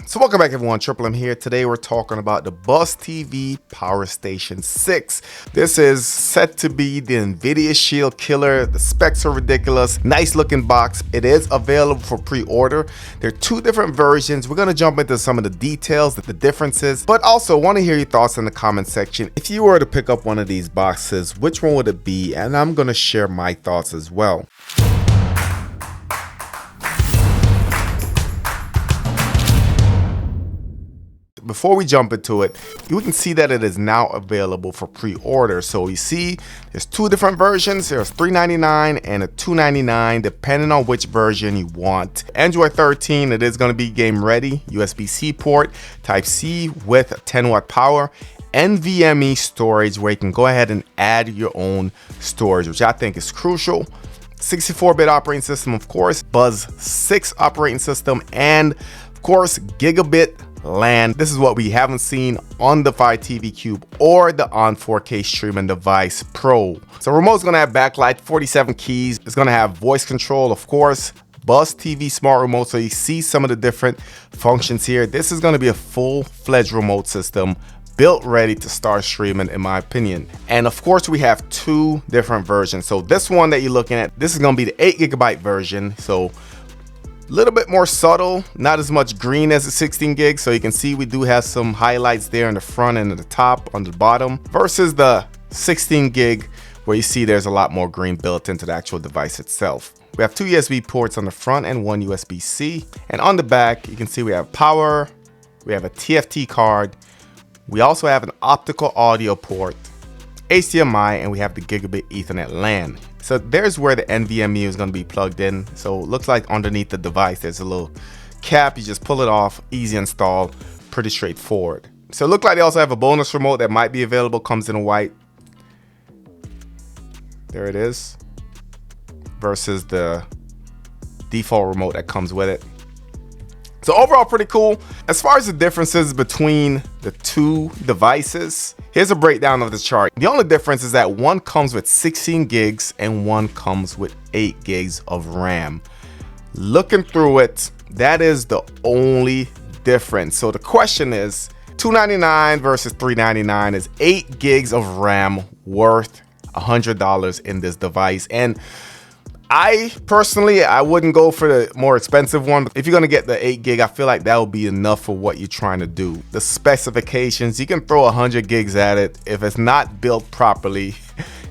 So welcome back everyone, Triple M here. Today we're talking about the BuzzTV PowerStation 6. This is set to be the Nvidia Shield killer. The specs are ridiculous. Nice looking box. It is available for pre-order. There are two different versions. We're going to jump into some of the details, the differences, but also want to hear your thoughts in the comment section. If you were to pick up one of these boxes, which one would it be? And I'm going to share my thoughts as well. Before we jump into it, you can see that it is now available for pre-order. So you see there's two different versions. There's $399 and a $299 depending on which version you want. Android 13, it is going to be game ready, USB-C port, Type-C with 10-watt power, nvme storage where you can go ahead and add your own storage, which I think is crucial. 64-bit operating system, of course, Buzz 6 operating system, and of course gigabit LAN. This is what we haven't seen on the Firetv Cube or the On 4K streaming device Pro. So remote's gonna have backlight, 47 keys. It's gonna have voice control, of course, BuzzTV smart remote. So you see some of the different functions here. This is gonna be a full-fledged remote system built ready to start streaming, in my opinion. And of course we have two different versions. So this one that you're looking at, this is gonna be the 8GB version. So a little bit more subtle, not as much green as the 16 gig. So you can see we do have some highlights there in the front and at the top, on the bottom, versus the 16 gig where you see there's a lot more green built into the actual device itself. We have two USB ports on the front and one USB-C. And on the back, you can see we have power, we have a TFT card, we also have an optical audio port, HDMI, and we have the gigabit Ethernet LAN. So there's where the NVMe is going to be plugged in. So it looks like underneath the device there's a little cap. You just pull it off, easy install, pretty straightforward. So it looks like they also have a bonus remote that might be available, comes in white. There it is, versus the default remote that comes with it. So overall pretty cool. As far as the differences between the two devices, here's a breakdown of the chart. The only difference is that one comes with 16 gigs and one comes with 8 gigs of RAM. Looking through it, that is the only difference. So the question is, $299 versus $399, is 8 gigs of RAM worth $100 in this device? And I personally, I wouldn't go for the more expensive one. If you're gonna get the 8 gig, I feel like that will be enough for what you're trying to do. The specifications, you can throw 100 gigs at it. If it's not built properly,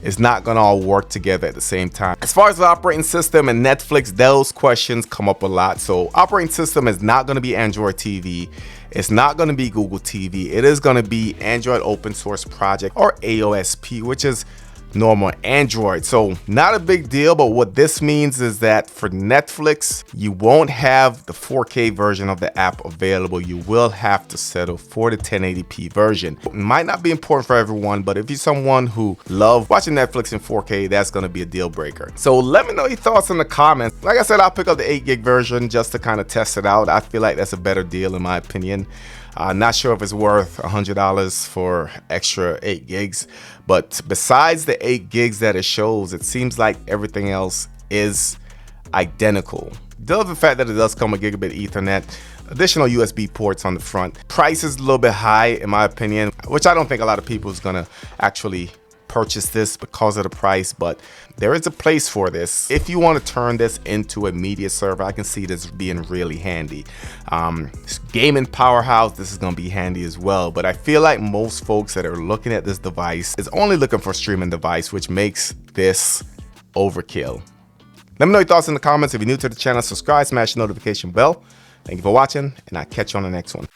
it's not gonna all work together at the same time. As far as the operating system and Netflix, those questions come up a lot. So operating system is not gonna be Android TV. It's not gonna be Google TV. It is gonna be Android Open Source Project, or aosp, which is normal Android. So not a big deal, but what this means is that for Netflix, you won't have the 4K version of the app available. You will have to settle for the 1080p version. It might not be important for everyone, but if you're someone who loves watching Netflix in 4K, that's going to be a deal breaker. So let me know your thoughts in the comments. Like I said, I'll pick up the 8 gig version just to kind of test it out. I feel like that's a better deal in my opinion. Not sure if it's worth $100 for extra 8 gigs, but besides the 8 gigs that it shows, it seems like everything else is identical. Due to the fact that it does come with gigabit Ethernet, additional USB ports on the front. Price is a little bit high in my opinion, which I don't think a lot of people is gonna actually purchase this because of the price, but there is a place for this. If you want to turn this into a media server, I can see this being really handy. Gaming powerhouse, this is going to be handy as well, but I feel like most folks that are looking at this device is only looking for a streaming device, which makes this overkill. Let me know your thoughts in the comments. If you're new to the channel, subscribe, smash the notification bell. Thank you for watching, and I'll catch you on the next one.